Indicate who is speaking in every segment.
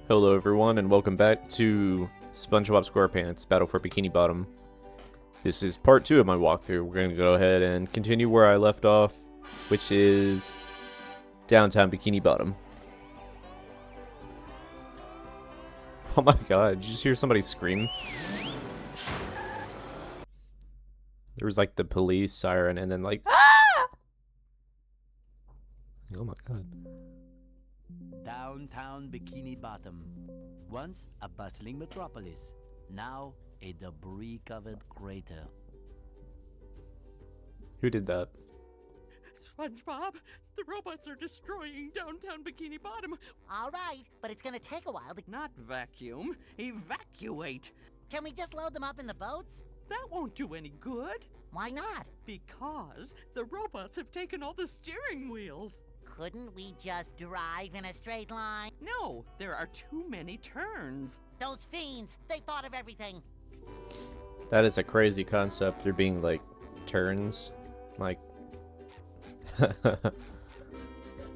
Speaker 1: Hello everyone and welcome back to SpongeBob SquarePants Battle for Bikini Bottom. This is part 2 of my walkthrough. We're going to go ahead and continue where I left off, which is Downtown Bikini Bottom. Oh my god, did you just hear somebody scream? There was like the police siren and then like ah! Oh my god.
Speaker 2: Downtown Bikini Bottom. Once a bustling metropolis, now a debris-covered crater.
Speaker 1: Who did that?
Speaker 3: SpongeBob, the robots are destroying Downtown Bikini Bottom.
Speaker 4: All right, but it's gonna take a while to...
Speaker 3: Not vacuum, evacuate.
Speaker 4: Can we just load them up in the boats?
Speaker 3: That won't do any good.
Speaker 4: Why not?
Speaker 3: Because the robots have taken all the steering wheels.
Speaker 4: Couldn't we just drive in a straight line?
Speaker 3: No, there are too many turns.
Speaker 4: Those fiends, they thought of everything.
Speaker 1: That is a crazy concept. There being like turns. Like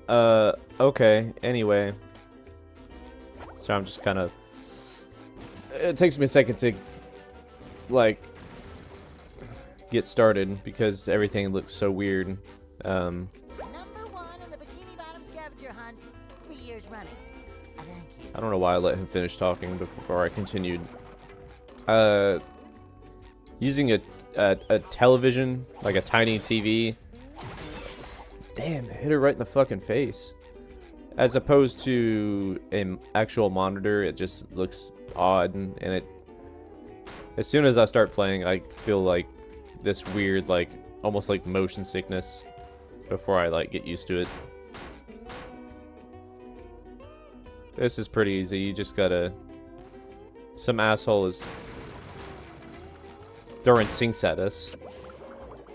Speaker 1: okay, anyway. So I'm just kind of... It takes me a second to, like, get started because everything looks so weird.
Speaker 4: Number 1 in the Bikini Bottom scavenger hunt, 3 years running. Thank you.
Speaker 1: I don't know why I let him finish talking before I continued. Using a television, like a tiny TV. Damn, it hit her right in the fucking face. As opposed to an actual monitor, it just looks odd, and it... As soon as I start playing, I feel like this weird, like, almost like motion sickness before I, like, get used to it. This is pretty easy, you just gotta... Some asshole is throwing sinks at us.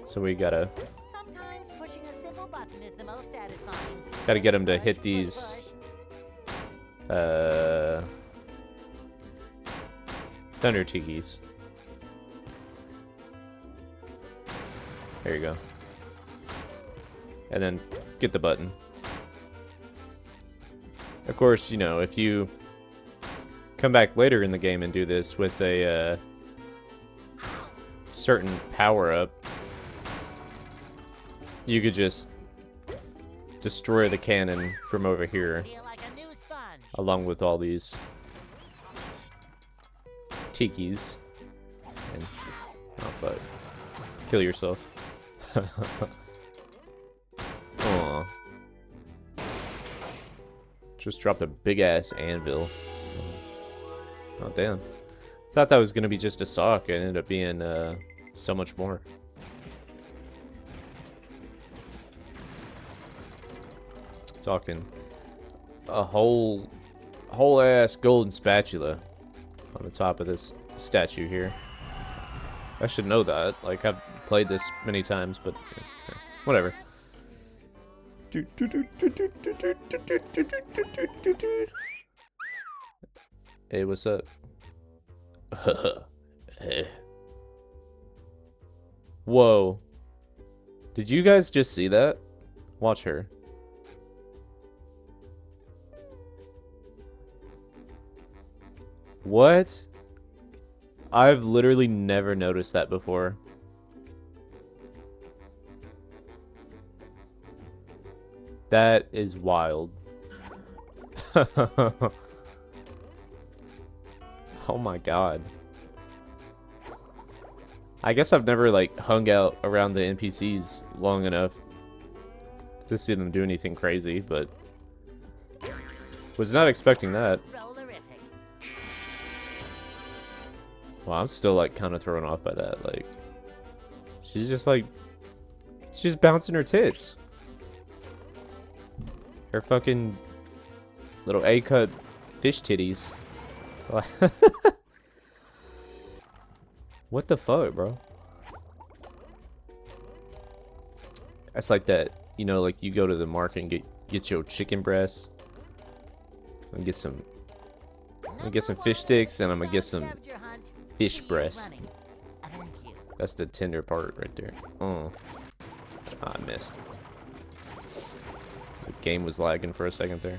Speaker 1: So we gotta...
Speaker 4: Sometimes pushing a simple button is the most satisfying.
Speaker 1: Gotta get him to hit these... Thunder Tikis. There you go. And then get the button. Of course, you know, if you come back later in the game and do this with a certain power-up, you could just destroy the cannon from over here,
Speaker 4: Feel like a new sponge.
Speaker 1: along with all these tikis. And, oh fuck. Kill yourself. Aw. Just dropped a big ass anvil. Oh damn. Thought that was gonna be just a sock. It ended up being so much more. Talking a whole ass golden spatula on the top of this statue here. I should know that. Like, I've played this many times, but yeah, whatever. Hey, what's up? Whoa. Did you guys just see that? Watch her. What? I've literally never noticed that before. That is wild. Oh my god. I guess I've never like hung out around the NPCs long enough to see them do anything crazy, but was not expecting that.
Speaker 4: Rollerific.
Speaker 1: Well, I'm still like kind of thrown off by that. Like, she's just like, she's bouncing her tits. Her fucking little A-cut fish titties. What the fuck, bro? That's like that, you know, like you go to the market and get your chicken breasts. And get some fish sticks, and I'm gonna get some fish breasts.
Speaker 4: Thank you.
Speaker 1: That's the tender part right there. Oh, I missed. The game was lagging for a second there.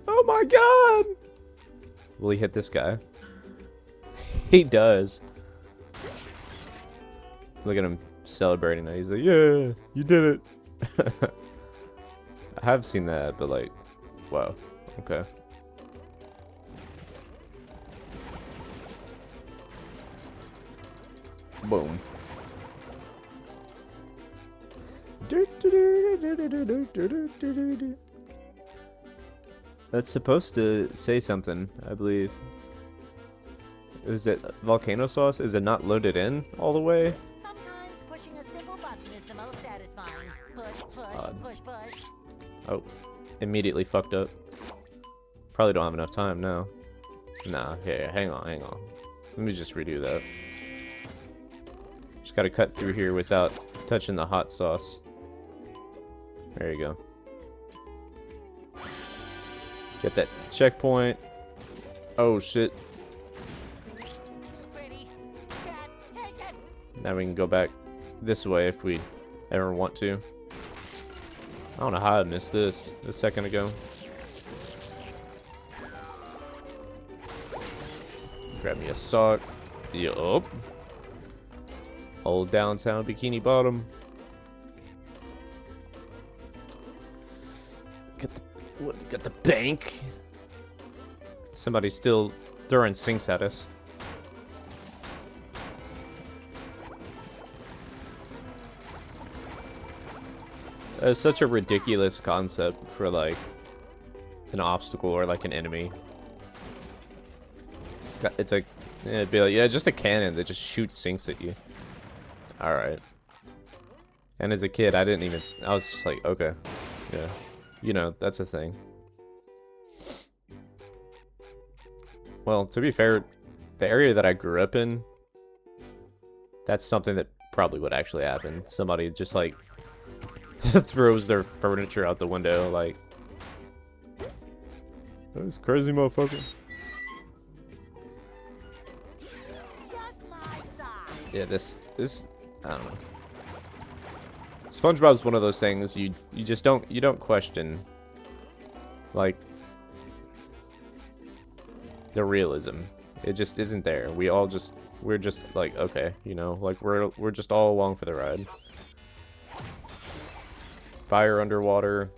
Speaker 1: Oh my god! Will he hit this guy? He does. Look at him celebrating that. He's like, yeah, you did it. I have seen that, but like, wow. Okay. Boom. That's supposed to say something, I believe. Is it volcano sauce? Is it not loaded in all the way?
Speaker 4: Sometimes pushing a simple button is the most satisfying. Push,
Speaker 1: Odd.
Speaker 4: push, push, push.
Speaker 1: Oh, immediately fucked up. Probably don't have enough time now. Nah, yeah, hang on. Let me just redo that. Just gotta cut through here without touching the hot sauce. There you go. Get that checkpoint. Oh shit.
Speaker 4: Pretty. Cat, take it.
Speaker 1: Now we can go back this way if we ever want to. I don't know how I missed this a second ago. Grab me a sock. Yup. Old Downtown Bikini Bottom. Got the bank. Somebody's still throwing sinks at us. It's such a ridiculous concept for like an obstacle or like an enemy. It's like, yeah, it'd be like, yeah, just a cannon that just shoots sinks at you. Alright. And as a kid, I was just like, okay, yeah. You know, that's a thing. Well, to be fair, the area that I grew up in, that's something that probably would actually happen. Somebody just like throws their furniture out the window, like, that's crazy, motherfucker.
Speaker 4: Just my size.
Speaker 1: Yeah, this, I don't know. SpongeBob's one of those things you just don't question, like, the realism. It just isn't there. We're just like, okay, you know, like we're just all along for the ride. Fire underwater,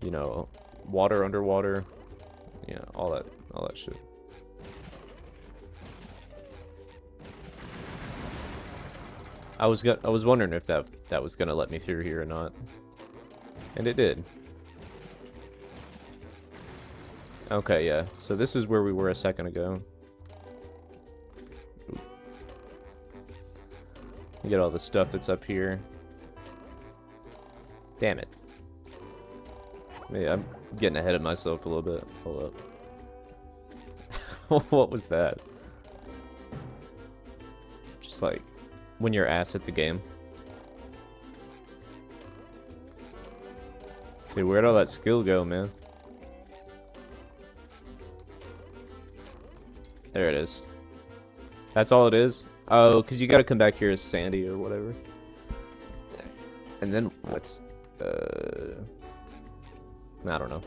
Speaker 1: you know, water underwater, yeah, all that shit. I was wondering if that was gonna let me through here or not, and it did. Okay, yeah. So this is where we were a second ago. Ooh. You get all the stuff that's up here. Damn it. Yeah, I'm getting ahead of myself a little bit. Hold up. What was that? Just like when you're ass at the game. See, where'd all that skill go, man? There it is. That's all it is? Oh, because you gotta come back here as Sandy or whatever. And then what's... I don't know.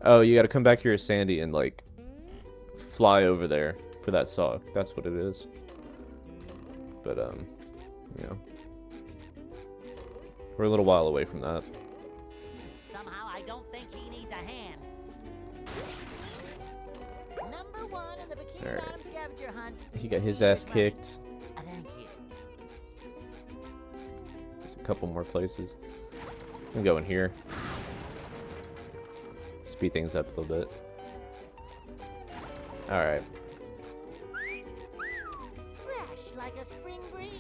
Speaker 1: Oh, you gotta come back here as Sandy and, like, fly over there for that sock. That's what it is. But, you know. We're a little while away from that.
Speaker 4: Somehow I don't think he needs a hand. Number one in the Bikini Bottom scavenger hunt.
Speaker 1: He got his ass kicked.
Speaker 4: Thank you.
Speaker 1: There's a couple more places. I'm going here. Speed things up a little bit. Alright.
Speaker 4: Fresh like a spring breeze.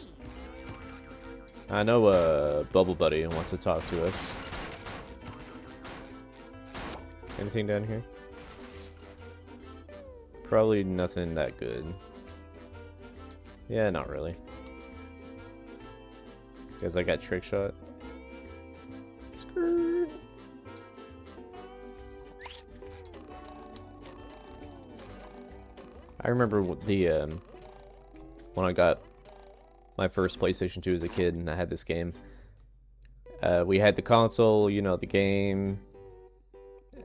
Speaker 1: I know Bubble Buddy wants to talk to us. Anything down here? Probably nothing that good. Yeah, not really. Because I got trick shot. Screwed. I remember the when I got my first PlayStation 2 as a kid and I had this game. We had the console, you know, the game,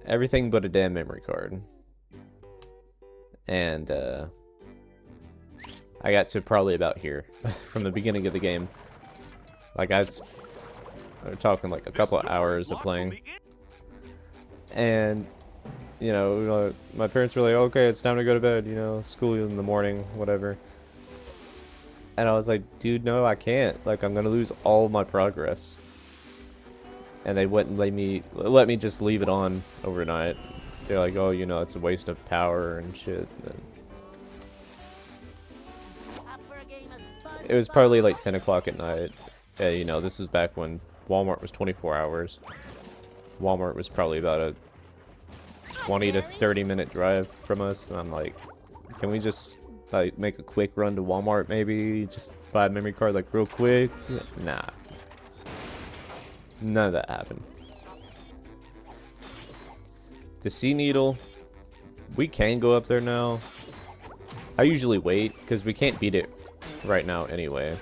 Speaker 1: everything but a damn memory card. And I got to probably about here from the beginning of the game. Like we're talking like a couple of hours of playing. And you know, my parents were like, okay, it's time to go to bed, you know, school in the morning, whatever. And I was like, dude, no, I can't. Like, I'm gonna lose all my progress. And they wouldn't let me just leave it on overnight. They're like, oh, you know, it's a waste of power and shit. And
Speaker 4: Up for a game of
Speaker 1: it was probably like 10 o'clock at night. You know, this is back when Walmart was 24 hours. Walmart was probably about a 20 to 30 minute drive from us. And I'm like, can we just like make a quick run to Walmart maybe? Just buy a memory card like real quick? Nah. None of that happened. The Sea Needle, we can go up there now. I usually wait because we can't beat it right now anyway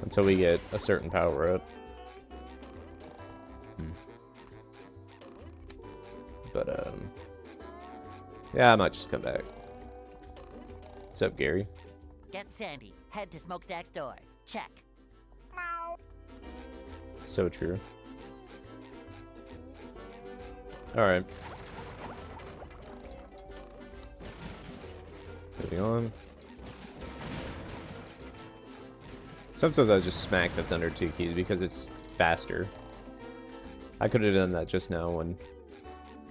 Speaker 1: until we get a certain power up. But yeah, I might just come back. What's up, Gary?
Speaker 4: Get Sandy. Head to Smokestack's door. Check.
Speaker 1: So true. Alright. Moving on. Sometimes I just smack the Thunder 2 keys because it's faster. I could have done that just now when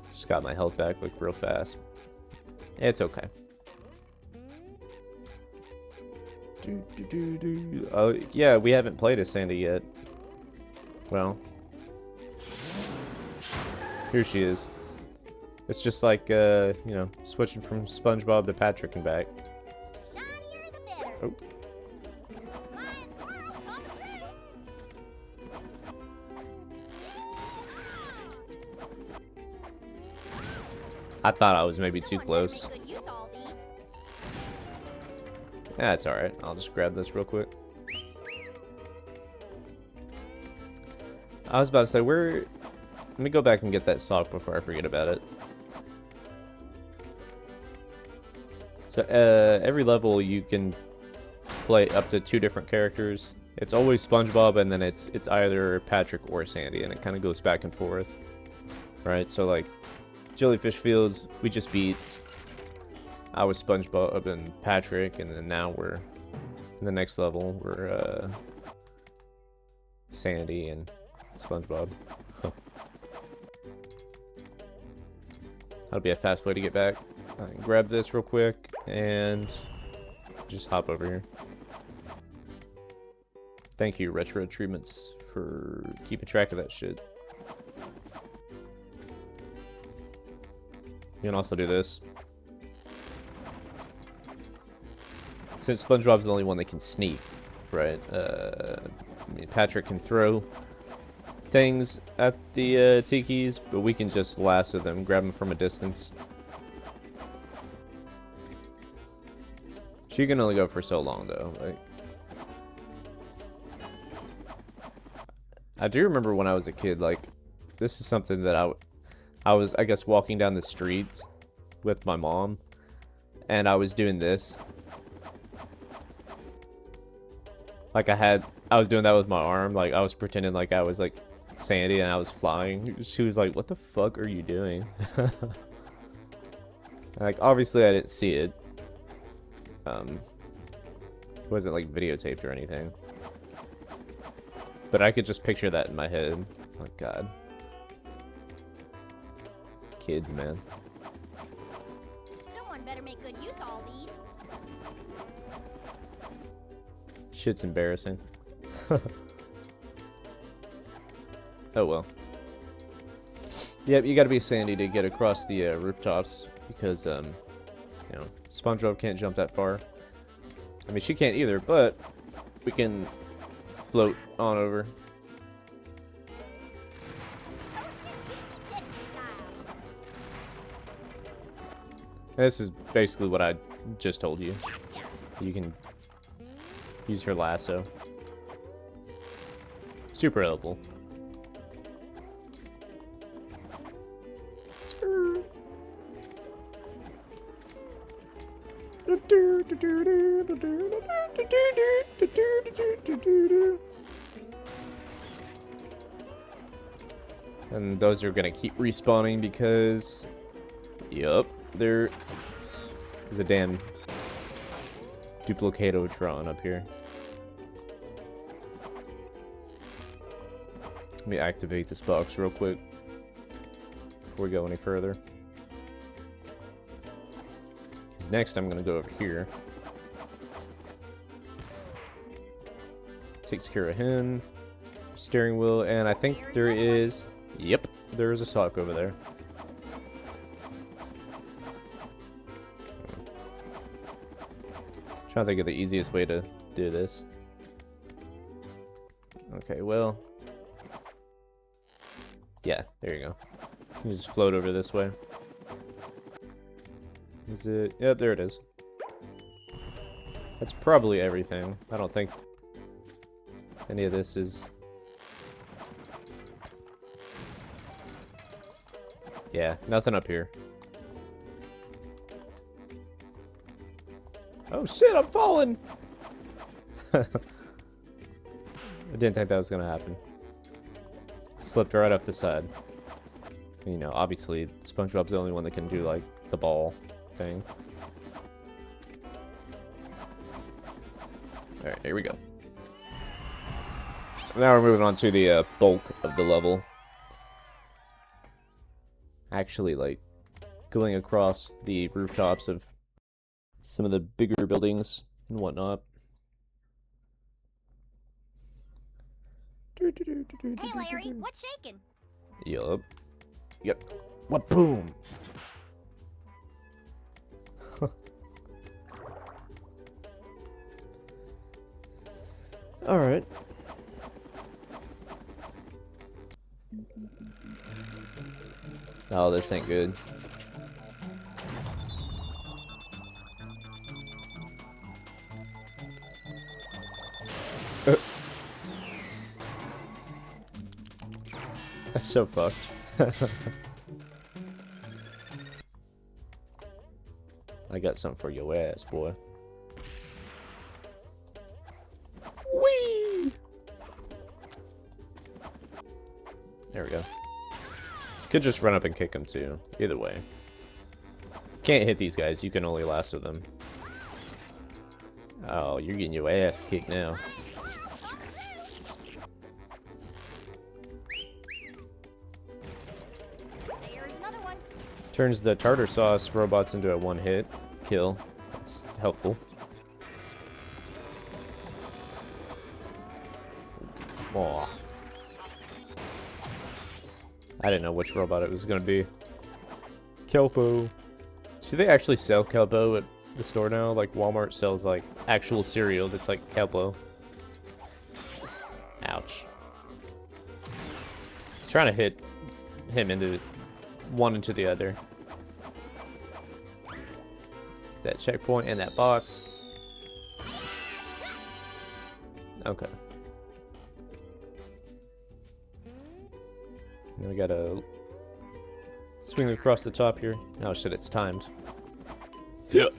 Speaker 1: just got my health back like real fast. It's okay. Oh yeah, we haven't played as Sandy yet. Well, here she is. It's just like you know, switching from SpongeBob to Patrick and back.
Speaker 5: Shinier the better.
Speaker 1: Oh.
Speaker 5: Flying squirrel coming through.
Speaker 1: I thought I was maybe too close.
Speaker 5: Someone better make good use of all these.
Speaker 1: Yeah, it's alright. I'll just grab this real quick. I was about to say, let me go back and get that sock before I forget about it. So, every level you can play up to 2 different characters. It's always SpongeBob, and then it's either Patrick or Sandy, and it kind of goes back and forth. Right, so like, Jellyfish Fields, we just beat. I was SpongeBob and Patrick, and then now we're in the next level. We're Sandy and SpongeBob. That'll be a fast way to get back. I can grab this real quick and just hop over here. Thank you, Retro Treatments, for keeping track of that shit. You can also do this. Since SpongeBob's the only one that can sneak, right? I mean, Patrick can throw things at the tikis, but we can just lasso them, grab them from a distance. She can only go for so long, though. Like, I do remember when I was a kid, like, this is something that I was, I guess, walking down the street with my mom, and I was doing this. Like, I was doing that with my arm, like, I was pretending like I was, like, Sandy and I was flying. She was like, what the fuck are you doing? Like, obviously I didn't see it. It wasn't, like, videotaped or anything. But I could just picture that in my head. Oh, God. Kids, man.
Speaker 5: Someone better make good use of all these.
Speaker 1: Shit's embarrassing. Oh well. Yep, you gotta be Sandy to get across the rooftops because, you know, SpongeBob can't jump that far. I mean, she can't either, but we can float on over.
Speaker 5: Toasted cheeky Texas style.
Speaker 1: This is basically what I just told you.
Speaker 5: Gotcha.
Speaker 1: You can use her lasso. Super helpful. Skirt. And those are gonna keep respawning because, yup, there is a damn Duplicatotron up here. Let me activate this box real quick before we go any further. Because next I'm gonna go over here. Takes care of him. Steering wheel, and I think there is... Yep, there is a sock over there. Trying to think of the easiest way to do this. Okay, well... Yeah, there you go. You just float over this way. Is it? Yep, there it is. That's probably everything. I don't think any of this is... Yeah, nothing up here. Oh shit, I'm falling! I didn't think that was gonna happen. Slipped right off the side. You know, obviously, SpongeBob's the only one that can do, like, the ball thing. Alright, here we go. Now we're moving on to the bulk of the level. Actually, like, going across the rooftops of some of the bigger buildings and whatnot.
Speaker 5: Hey, Larry, what's shaking?
Speaker 1: Yup. Yep. What boom? Alright. Oh, this ain't good. That's so fucked. I got something for your ass, boy. Whee! There we go. Could just run up and kick them too. Either way. Can't hit these guys, you can only lasso them. Oh, you're getting your ass kicked now.
Speaker 5: There's another one.
Speaker 1: Turns the tartar sauce robots into a one-hit kill. That's helpful. Aw. I didn't know which robot it was gonna be. Kelpo. Do they actually sell Kelpo at the store now? Like Walmart sells like actual cereal that's like Kelpo. Ouch. He's trying to hit him into one into the other. Get that checkpoint and that box. Okay. Then we gotta swing across the top here. Oh shit, it's timed. Yep.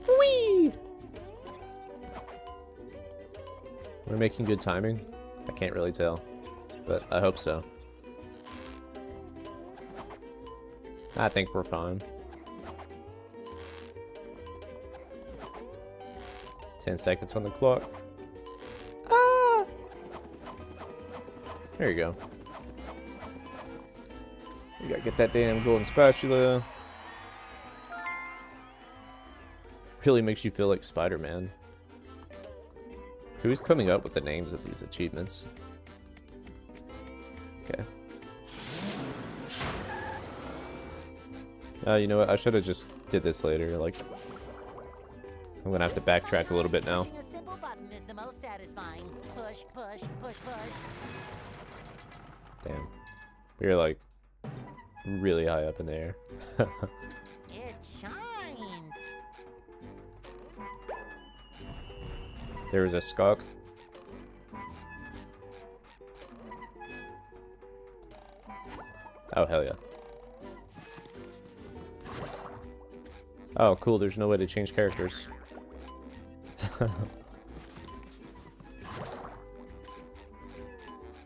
Speaker 1: Whee! We're making good timing? I can't really tell, but I hope so. I think we're fine. 10 seconds on the clock. Ah! There you go. You gotta get that damn golden spatula. Really makes you feel like Spider-Man. Who's coming up with the names of these achievements? Okay. You know what? I should have just did this later. Like, I'm gonna have to backtrack a little bit now.
Speaker 4: Pushing a simple button is the most satisfying. Push, push, push, push.
Speaker 1: Damn. We're like really high up in the air.
Speaker 4: It shines.
Speaker 1: There was a skunk. Oh, hell yeah. Oh, cool. There's no way to change characters.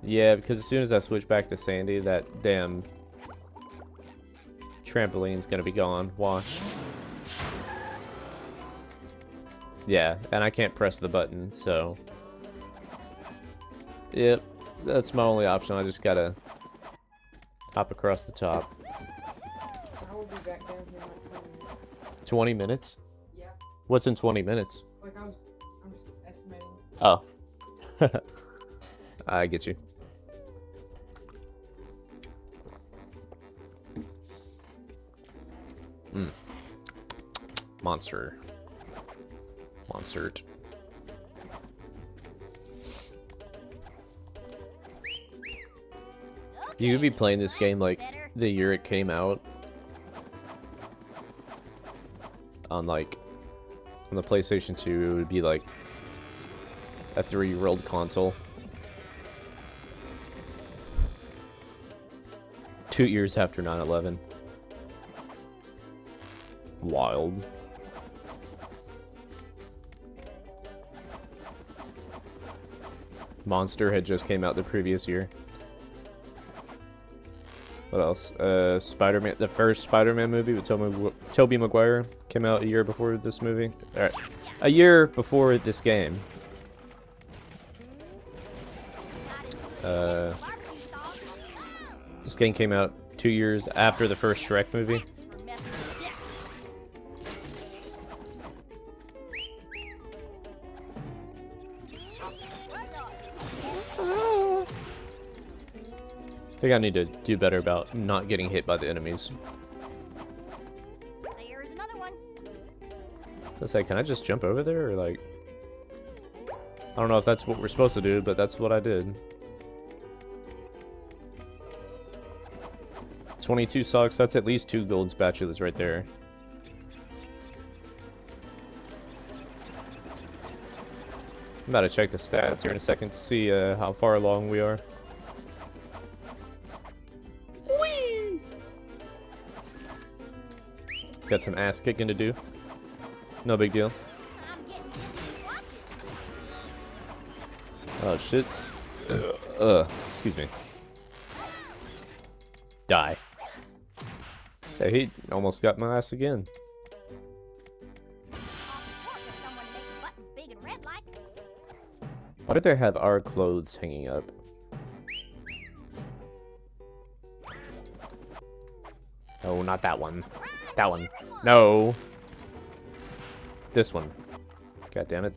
Speaker 1: Yeah, because as soon as I switch back to Sandy, that damn trampoline's gonna be gone. Watch. Yeah, and I can't press the button, so... Yep, that's my only option. I just gotta hop across the top.
Speaker 6: I will be back down here in like 20 minutes.
Speaker 1: 20 minutes?
Speaker 6: Yeah.
Speaker 1: What's in 20 minutes?
Speaker 6: Like I'm just estimating.
Speaker 1: Oh. I get you. Monster. Monstert. You could be playing this game like the year it came out. On the PlayStation 2, it would be like a 3-year-old console. 2 years after 9/11. Wild. Monster had just came out the previous year. What else? Spider-Man, the first Spider-Man movie with Tobey Maguire came out a year before this movie. Alright. A year before this game. This game came out 2 years after the first Shrek movie. I think I need to do better about not getting hit by the enemies.
Speaker 5: There's another one.
Speaker 1: So I say, can I just jump over there, or like... I don't know if that's what we're supposed to do, but that's what I did. 22 socks, that's at least 2 gold spatulas right there. I'm about to check the stats here in a second to see how far along we are. Whee! Got some ass kicking to do. No big deal.
Speaker 5: I'm getting dizzy just watching.
Speaker 1: Oh shit. Excuse me. Die. So he almost got my ass again.
Speaker 5: Someone make the buttons big and red like.
Speaker 1: Why did they have our clothes hanging up? Oh, not that one. That one. No. This one. God damn it.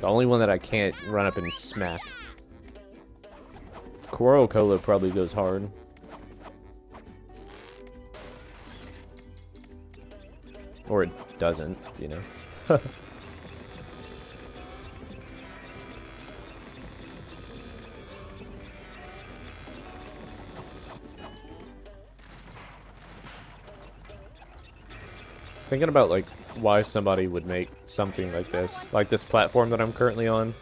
Speaker 1: The only one that I can't run up and smack. Coral Cola probably goes hard. Or it doesn't, you know. Thinking about like why somebody would make something like this platform that I'm currently on.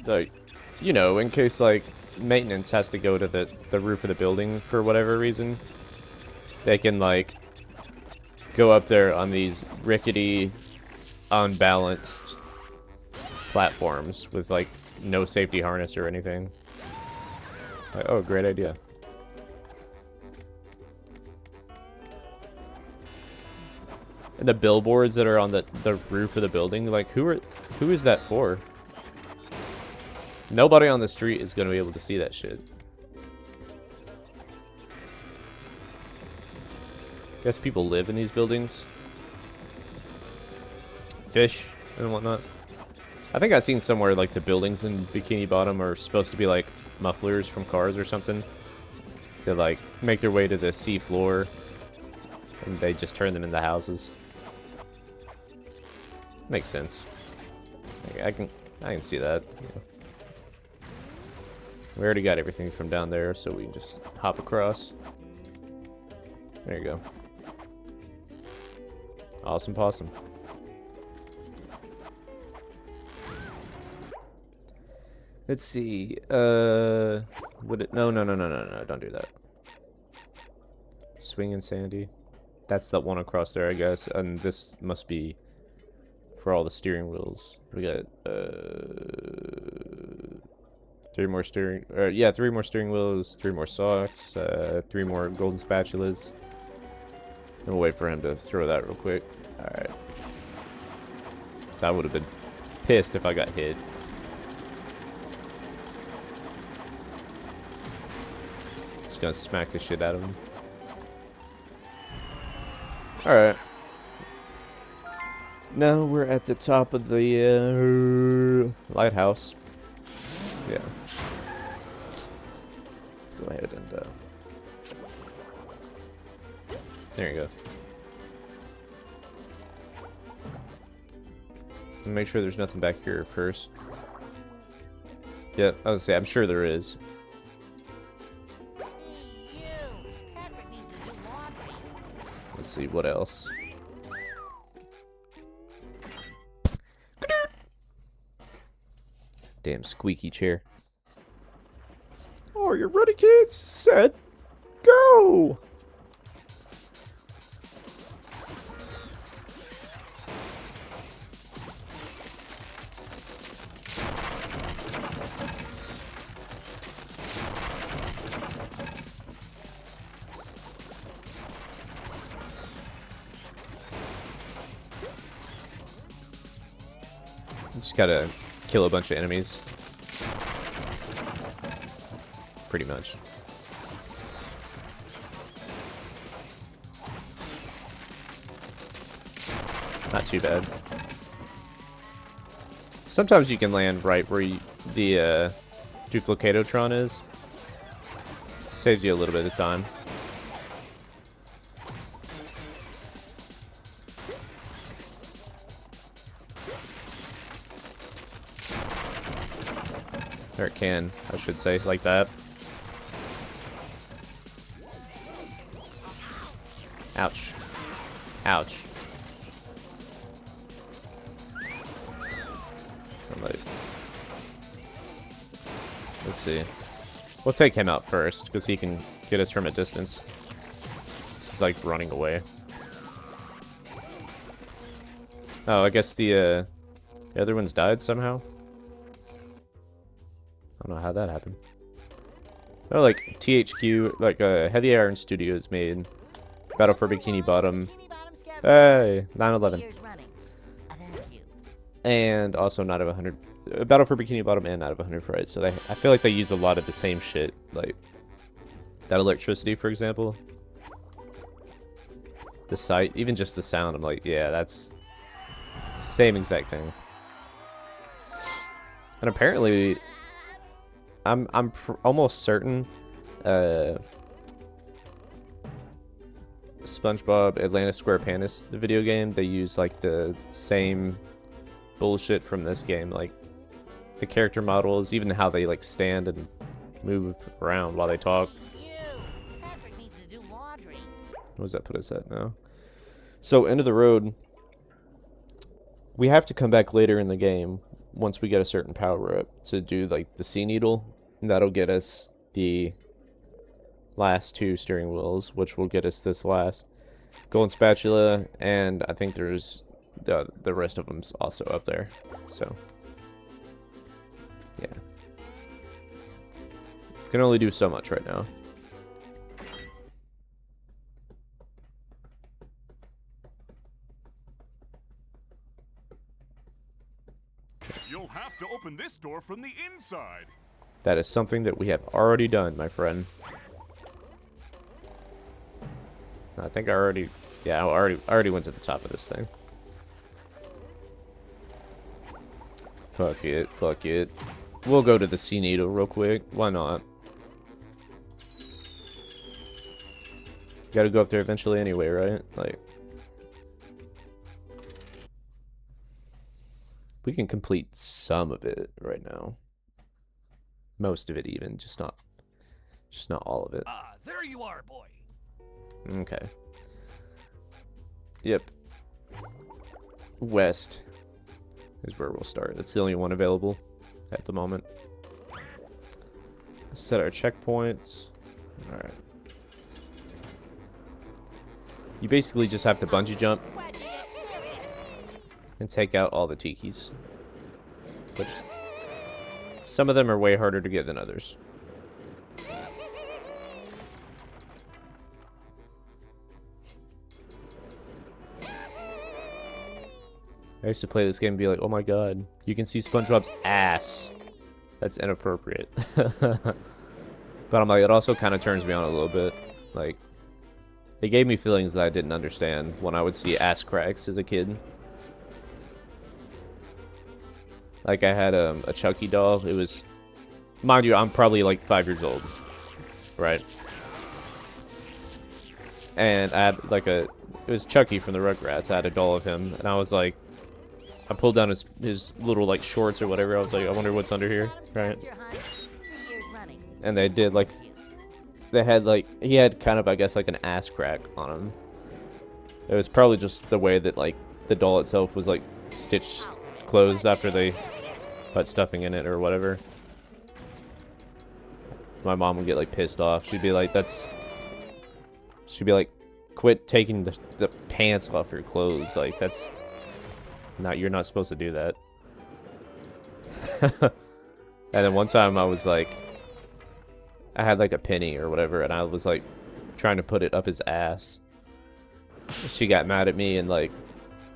Speaker 1: Like, you know, in case like maintenance has to go to the roof of the building for whatever reason, they can like go up there on these rickety, unbalanced platforms with like no safety harness or anything. Like, oh, great idea. And the billboards that are on the roof of the building, like who is that for? Nobody on the street is gonna be able to see that shit. Guess people live in these buildings. Fish and whatnot. I think I've seen somewhere like the buildings in Bikini Bottom are supposed to be like mufflers from cars or something. They like make their way to the sea floor and they just turn them into houses. Makes sense. I can see that. Yeah. We already got everything from down there, so we can just hop across. There you go. Awesome possum. Let's see. Would it? No, don't do that. Swing and Sandy. That's that one across there, I guess. And this must be for all the steering wheels. We got three more steering. Yeah, 3 more steering wheels, 3 more socks, 3 more golden spatulas. And we'll wait for him to throw that real quick. All right. So I would have been pissed if I got hit. Just gonna smack the shit out of him. Alright. Now we're at the top of the lighthouse. Yeah. Let's go ahead and there you go. Make sure there's nothing back here first. Yeah, I was gonna say, I'm sure there is. Let's see, what else? Damn squeaky chair. Oh, you're ready, kids? Set, go! Just gotta kill a bunch of enemies. Pretty much. Not too bad. Sometimes you can land right where the Duplicatotron is. Saves you a little bit of time. Or it can, I should say, like that. Ouch. Ouch. Let's see. We'll take him out first, because he can get us from a distance. This is like running away. Oh, I guess the other ones died somehow? I don't know how that happened. Oh, like THQ, like Heavy Iron Studios made Battle for Bikini Bottom. Hey, 9/11. And also Night of 100, Battle for Bikini Bottom and Night of 100 Frights. So I feel like they use a lot of the same shit, like that electricity, for example. The sight, even just the sound. I'm like, yeah, that's same exact thing. And apparently, I'm almost certain SpongeBob Atlantis SquarePants, the video game, they use like the same bullshit from this game, like the character models, even how they like stand and move around while they talk. What does that put us at now? So, end of the road. We have to come back later in the game once we get a certain power up to do like the sea needle, and that'll get us the last 2 steering wheels, which will get us this last golden spatula, and I think there's the rest of them's also up there. So yeah, can only do so much right now.
Speaker 7: You'll have to open this door from the inside.
Speaker 1: That is something that we have already done, my friend. I think I already went to the top of this thing. Fuck it, fuck it. We'll go to the sea needle real quick. Why not? Gotta go up there eventually anyway, right? Like, we can complete some of it right now. Most of it even, just not all of it.
Speaker 2: Ah, there you are, boy.
Speaker 1: Okay. Yep. West is where we'll start. It's the only one available at the moment. Set our checkpoints. Alright. You basically just have to bungee jump and take out all the tikis. Which some of them are way harder to get than others. I used to play this game and be like, oh my god, you can see SpongeBob's ass. That's inappropriate. But I'm like, it also kind of turns me on a little bit. Like, it gave me feelings that I didn't understand when I would see ass cracks as a kid. Like, I had a Chucky doll. It was, mind you, I'm probably like 5 years old, right? And I had like it was Chucky from the Rugrats. I had a doll of him, and I was like, I pulled down his little like shorts or whatever. I was like, I wonder what's under here, right? And they did like, they had like, he had kind of, I guess, like an ass crack on him. It was probably just the way that like the doll itself was like stitched closed after they put stuffing in it or whatever. My mom would get like pissed off. She'd be like, she'd be like, quit taking the pants off your clothes. Like, that's not, you're not supposed to do that. And then one time I was like, I had like a penny or whatever, and I was like trying to put it up his ass. She got mad at me and like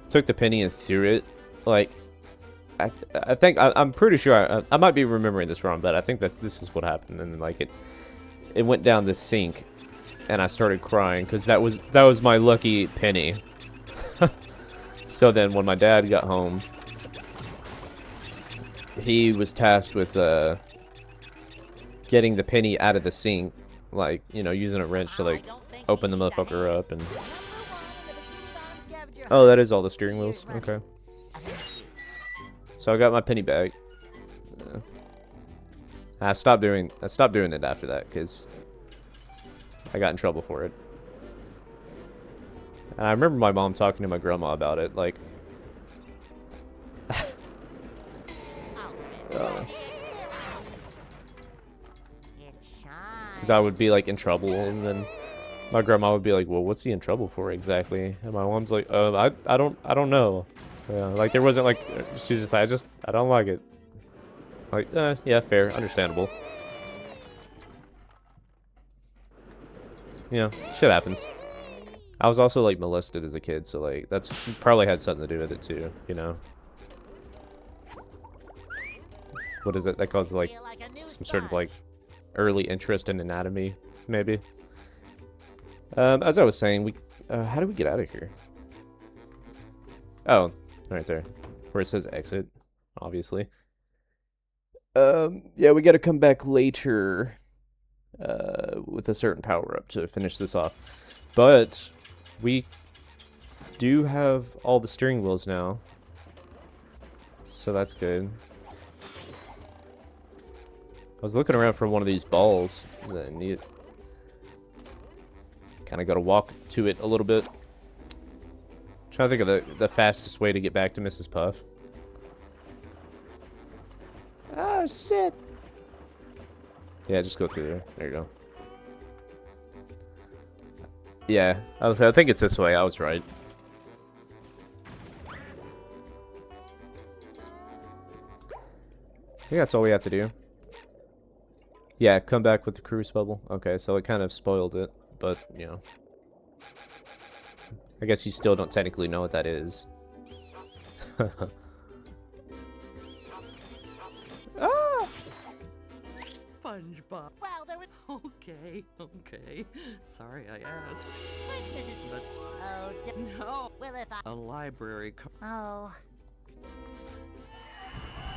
Speaker 1: took the penny and threw it. Like, I think I'm pretty sure I might be remembering this wrong, but I think this is what happened. And like it went down the sink, and I started crying because that was my lucky penny. So then when my dad got home, he was tasked with getting the penny out of the sink, like, you know, using a wrench to like open the motherfucker up. And oh, that is all the steering wheels. Okay. So I got my penny back. I stopped doing it after that because I got in trouble for it. And I remember my mom talking to my grandma about it, like, because I would be like in trouble, and then my grandma would be like, "Well, what's he in trouble for exactly?" And my mom's like, I don't know." Yeah, like there wasn't like, she's just like, I don't like it. Like, yeah, fair, understandable. You know, shit happens. I was also like molested as a kid, so like that's probably had something to do with it too, you know. What is it that causes like some sort of like early interest in anatomy, maybe? As I was saying, how do we get out of here? Oh, right there, where it says exit, obviously. Yeah, we gotta come back later with a certain power-up to finish this off. But we do have all the steering wheels now, so that's good. I was looking around for one of these balls. Then you kind of got to walk to it a little bit. Trying to think of the fastest way to get back to Mrs. Puff. Oh, shit. Yeah, just go through there. There you go. Yeah, I think it's this way. I was right. I think that's all we have to do. Yeah, come back with the cruise bubble. Okay, so it kind of spoiled it, but, you know. I guess you still don't technically know what that is. Ah!
Speaker 3: SpongeBob.
Speaker 4: Well, there was...
Speaker 3: Okay. Sorry I asked.
Speaker 4: Thanks, Mrs.
Speaker 3: That's
Speaker 4: Oh,
Speaker 3: no.
Speaker 4: well, if I...
Speaker 3: a library card.
Speaker 4: Oh.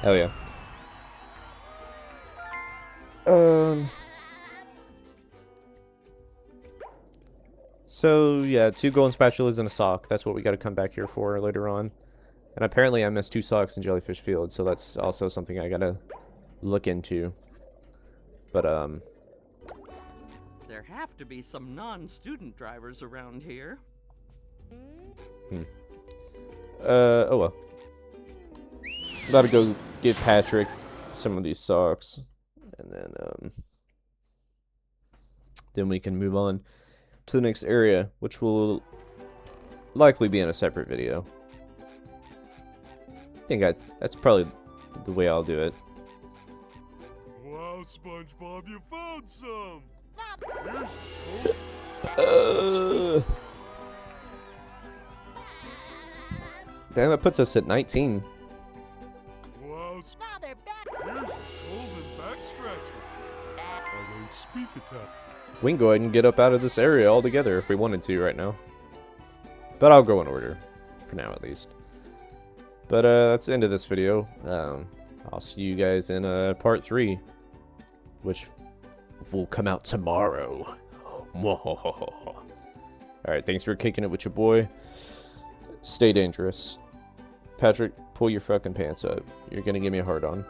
Speaker 1: Hell yeah. So, yeah, 2 golden spatulas and a sock. That's what we got to come back here for later on. And apparently I missed 2 socks in Jellyfish Field, so that's also something I got to look into. But,
Speaker 3: There have to be some non-student drivers around here.
Speaker 1: oh well. About to go give Patrick some of these socks. And then, then we can move on to the next area, which will likely be in a separate video. I think that's probably the way I'll do it.
Speaker 7: Wow, SpongeBob, you found some.
Speaker 1: Damn, that puts us at 19.
Speaker 7: Wow,
Speaker 4: Now they're back.
Speaker 7: here's your golden back scratcher. I don't speak Italian.
Speaker 1: We can go ahead and get up out of this area altogether if we wanted to right now. But I'll go in order, for now at least. But that's the end of this video. I'll see you guys in part 3, which will come out tomorrow. Alright, thanks for kicking it with your boy. Stay dangerous. Patrick, pull your fucking pants up. You're gonna give me a hard on.